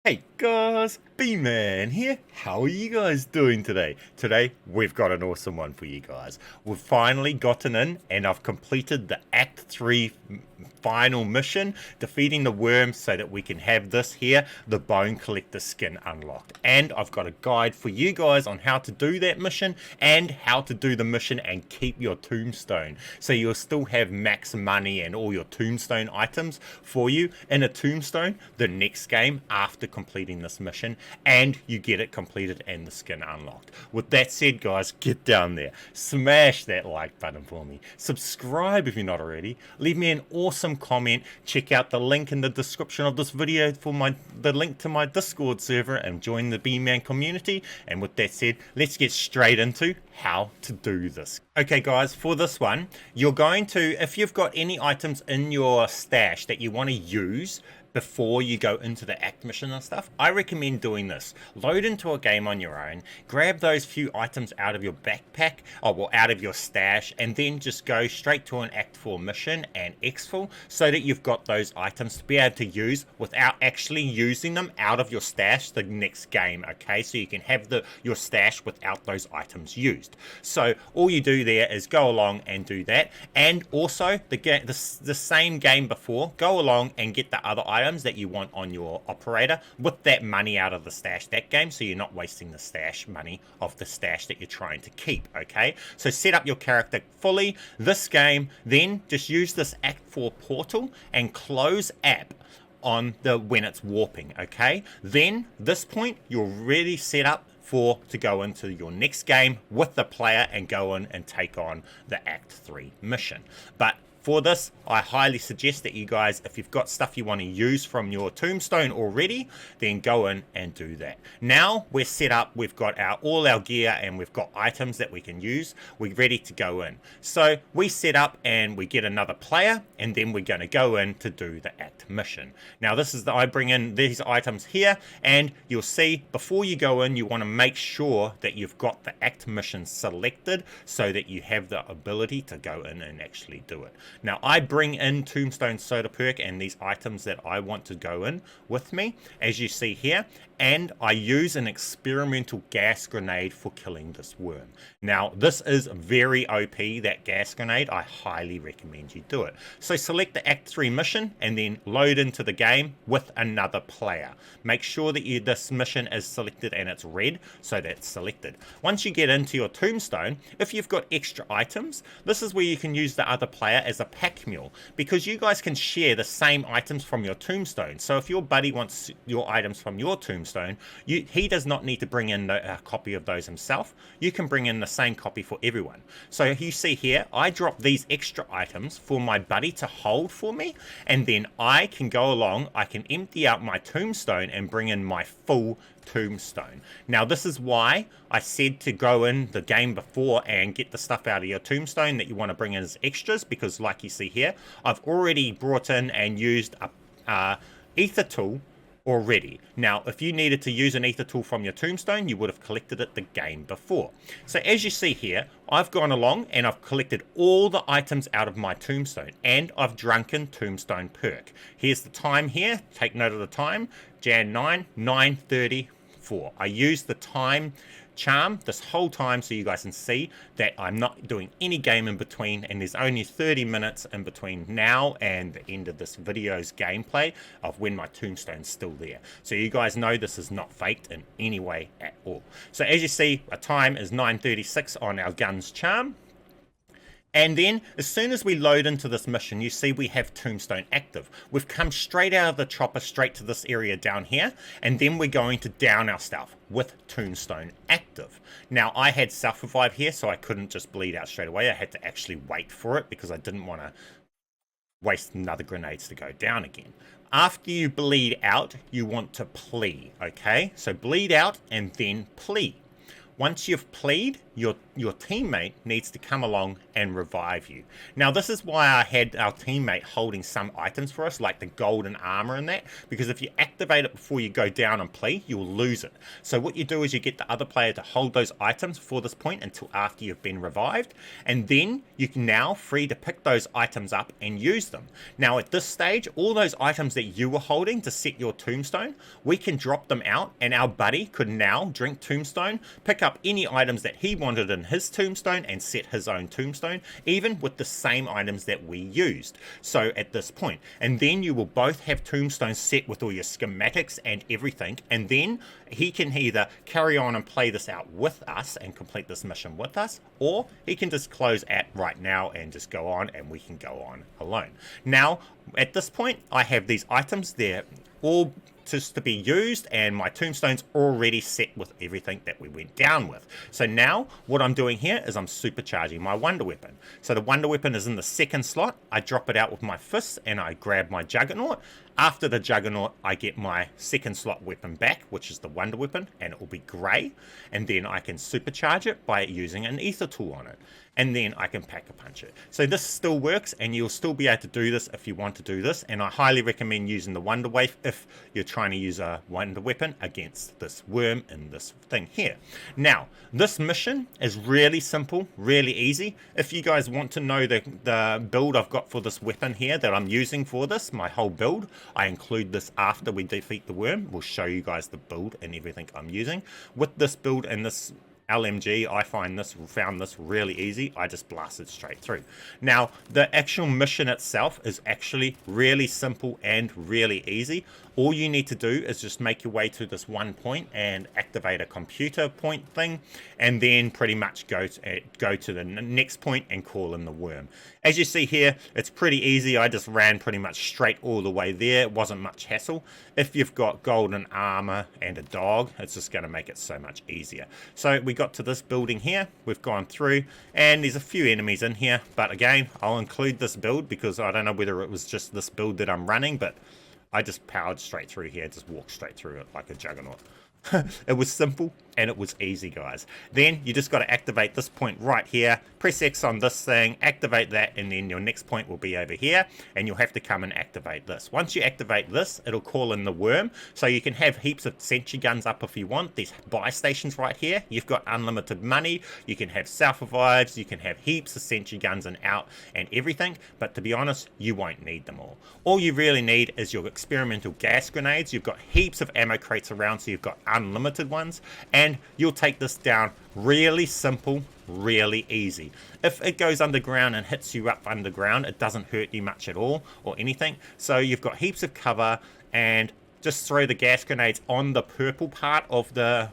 Hey guys, bman here. How are you guys doing today? Today we've got an awesome one for you guys. We've finally gotten in and I've completed the Act 3 final mission, defeating the worms so that we can have this here, the Bone Collector skin unlocked. And I've got a guide for you guys on how to do that mission and how to do the mission and keep your tombstone. So you'll still have max money and all your tombstone items for you in a tombstone the next game after completing this mission, and you get it completed and the skin unlocked. With that said, guys, get down there, smash that like button for me, subscribe if you're not already, leave me an awesome comment, check out the link in the description of this video for the link to my Discord server and join the bman community. And with that said, let's get straight into how to do this. Okay guys, for this one, you're going to, if you've got any items in your stash that you want to use before you go into the act mission and stuff, I recommend doing this. Load into a game on your own, grab those few items out of your backpack, out of your stash, and then just go straight to an Act 4 mission and exfil so that you've got those items to be able to use without actually using them out of your stash the next game, okay? So you can have your stash without those items used. So all you do there is go along and do that, and also the same game before, go along and get the other items that you want on your operator with that money out of the stash that game, so you're not wasting the stash money of the stash that you're trying to keep, okay? So set up your character fully this game, then just use this Act 4 portal and close app on when it's warping, okay? Then this point you're ready set up to go into your next game with the player and go in and take on the Act 3 mission. But for this, I highly suggest that you guys, if you've got stuff you want to use from your tombstone already, then go in and do that. Now we're set up, we've got all our gear and we've got items that we can use. We're ready to go in. So we set up and we get another player, and then we're going to go in to do the act mission. Now this is I bring in these items here, and you'll see before you go in, you want to make sure that you've got the act mission selected so that you have the ability to go in and actually do it. Now I bring in Tombstone Soda Perk and these items that I want to go in with me, as you see here, and I use an experimental gas grenade for killing this worm. Now this is very OP, that gas grenade. I highly recommend you do it. So select the Act 3 mission and then load into the game with another player. Make sure that this mission is selected and it's red, so that's selected. Once you get into your tombstone, if you've got extra items, this is where you can use the other player as a pack mule, because you guys can share the same items from your tombstone. So if your buddy wants your items from your tombstone, he does not need to bring in a copy of those himself. You can bring in the same copy for everyone. So you see here, I drop these extra items for my buddy to hold for me, and then I can go along, I can empty out my tombstone and bring in my full tombstone. Now this is why I said to go in the game before and get the stuff out of your tombstone that you want to bring in as extras, because like you see here, I've already brought in and used a ether tool already. Now if you needed to use an ether tool from your tombstone, you would have collected it the game before. So as you see here, I've gone along and I've collected all the items out of my tombstone, and I've drunken Tombstone Perk. Here's the time here, take note of the time, Jan 9, 9:34. I used the time charm this whole time so you guys can see that I'm not doing any game in between, and there's only 30 minutes in between now and the end of this video's gameplay of when my tombstone's still there. So you guys know this is not faked in any way at all. So as you see, our time is 9:36 on our guns charm. And then, as soon as we load into this mission, you see we have Tombstone active. We've come straight out of the chopper, straight to this area down here, and then we're going to down our stuff with Tombstone active. Now, I had self-revive here, so I couldn't just bleed out straight away. I had to actually wait for it, because I didn't want to waste another grenades to go down again. After you bleed out, you want to plea, okay? So bleed out and then plea. Once you've plead, your your teammate needs to come along and revive you. Now, this is why I had our teammate holding some items for us, like the golden armor and that, because if you activate it before you go down and play, you'll lose it. So what you do is you get the other player to hold those items for this point until after you've been revived, and then you can now free to pick those items up and use them. Now, at this stage, all those items that you were holding to set your tombstone, we can drop them out, and our buddy could now drink tombstone, pick up any items that he wanted in his tombstone and set his own tombstone, even with the same items that we used. So at this point, and then you will both have tombstones set with all your schematics and everything, and then he can either carry on and play this out with us and complete this mission with us, or he can just close at right now and just go on, and we can go on alone. Now, at this point, I have these items. They're all just to be used, and my tombstone's already set with everything that we went down with. So now what I'm doing here is I'm supercharging my wonder weapon. So the wonder weapon is in the second slot. I drop it out with my fist and I grab my juggernaut. After the juggernaut, I get my second slot weapon back, which is the wonder weapon, and it will be grey, and then I can supercharge it by using an ether tool on it, and then I can pack a punch it. So this still works, and you'll still be able to do this if you want to do this, and I highly recommend using the wonder wave if you're trying to use a wonder weapon against this worm in this thing here. Now, this mission is really simple, really easy. If you guys want to know the build I've got for this weapon here that I'm using for this, my whole build, I include this after we defeat the worm. We'll show you guys the build and everything I'm using. With this build and this LMG, I found this really easy. I just blasted straight through. Now, the actual mission itself is actually really simple and really easy. All you need to do is just make your way to this one point and activate a computer point thing, and then pretty much go to the next point and call in the worm. As you see here, it's pretty easy. I just ran pretty much straight all the way there. It wasn't much hassle. If you've got golden armor and a dog, it's just going to make it so much easier. So we got to this building here. We've gone through, and there's a few enemies in here, but again, I'll include this build because I don't know whether it was just this build that I'm running, but I just powered straight through here, just walked straight through it like a juggernaut. It was simple and it was easy, guys. Then you just got to activate this point right here, press X on this thing, activate that, and then your next point will be over here, and you'll have to come and activate this. Once you activate this, it'll call in the worm, so you can have heaps of sentry guns up if you want. These buy stations right here, you've got unlimited money, you can have self-revives, you can have heaps of sentry guns and out and everything, but to be honest, you won't need them all. All you really need is your experimental gas grenades. You've got heaps of ammo crates around, so you've got unlimited ones, and you'll take this down really simple, really easy. If it goes underground and hits you up underground, it doesn't hurt you much at all or anything. So you've got heaps of cover, and just throw the gas grenades on the purple part of the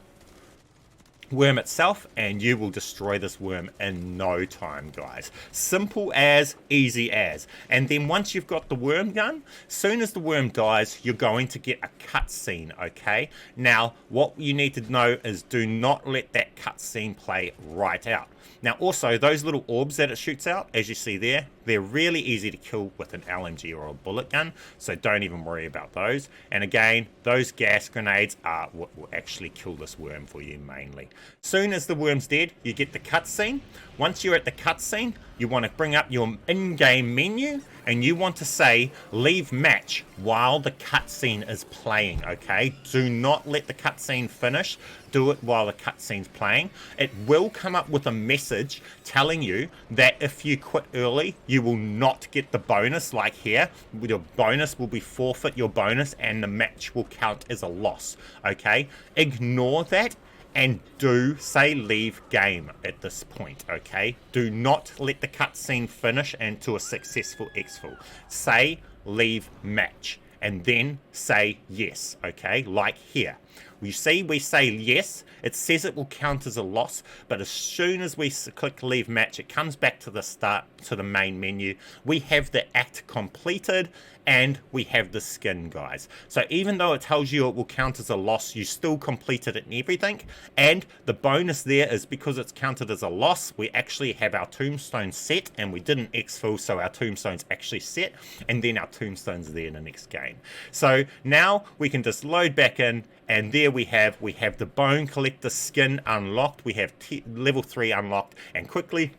worm itself, and you will destroy this worm in no time, guys. Simple as, easy as. And then once you've got the worm gun, soon as the worm dies, you're going to get a cutscene, okay? Now, what you need to know is do not let that cutscene play right out. Now, also, those little orbs that it shoots out, as you see there, they're really easy to kill with an LMG or a bullet gun, so don't even worry about those. And again, those gas grenades are what will actually kill this worm for you mainly. Soon as the worm's dead, you get the cutscene. Once you're at the cutscene, you want to bring up your in-game menu, and you want to say leave match while the cutscene is playing, okay? Do not let the cutscene finish. Do it while the cutscene's playing. It will come up with a message telling you that if you quit early, you will not get the bonus like here. Your bonus will be forfeit your bonus, and the match will count as a loss, okay? Ignore that. And do say leave game at this point, okay? Do not let the cutscene finish into a successful exfil. Say leave match, and then say yes, okay? Like here. You see, we say yes, it says it will count as a loss, but as soon as we click leave match, it comes back to the start, to the main menu. We have the act completed, and we have the skin, guys. So even though it tells you it will count as a loss, you still completed it and everything. And the bonus there is because it's counted as a loss, we actually have our tombstone set, and we didn't exfil, so our tombstone's actually set, and then our tombstone's there in the next game. So So now we can just load back in, and there we have the bone collector skin unlocked. We have level 3 unlocked, and quickly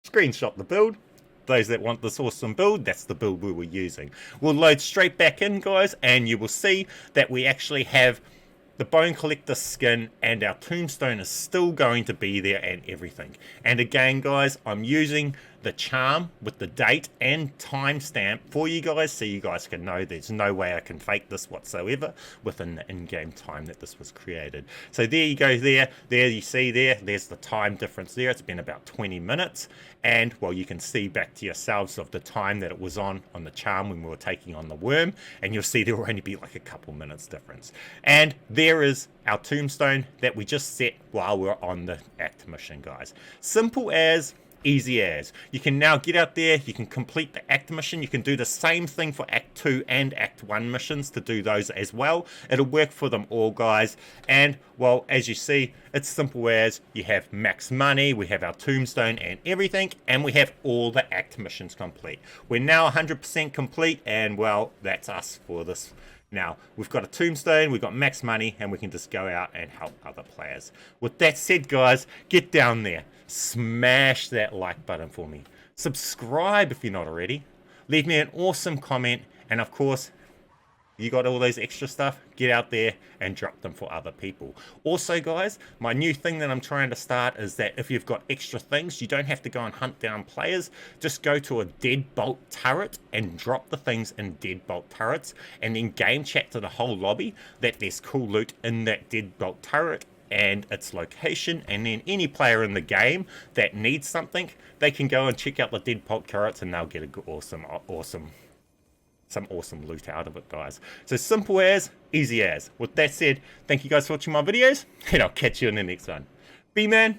screenshot the build. Those that want this awesome build, that's the build we were using. We'll load straight back in, guys, and you will see that we actually have the bone collector skin, and our tombstone is still going to be there and everything. And again, guys, I'm using the charm with the date and timestamp for you guys, so you guys can know there's no way I can fake this whatsoever within the in-game time that this was created. So there you go, there you see there's the time difference there. It's been about 20 minutes, and well, you can see back to yourselves of the time that it was on the charm when we were taking on the worm, and you'll see there will only be like a couple minutes difference. And there is our tombstone that we just set while we're on the act mission, guys. Simple as, easy as. You can now get out there, you can complete the act mission. You can do the same thing for act 2 and act 1 missions to do those as well. It'll work for them all, guys. And well, as you see, it's simple as you have max money, we have our tombstone and everything, and we have all the act missions complete. We're now 100% complete, and well, that's us for this. Now, we've got a tombstone, we've got max money, and we can just go out and help other players. With that said, guys, get down there. Smash that like button for me. Subscribe if you're not already. Leave me an awesome comment. And of course, you got all those extra stuff, get out there and drop them for other people. Also, guys, my new thing that I'm trying to start is that if you've got extra things, you don't have to go and hunt down players. Just go to a deadbolt turret and drop the things in deadbolt turrets, and then game chat to the whole lobby that there's cool loot in that deadbolt turret and its location, and then any player in the game that needs something, they can go and check out the deadbolt turrets and they'll get a some awesome loot out of it, guys. So simple as, easy as. With that said, thank you guys for watching my videos, and I'll catch you in the next one. bman.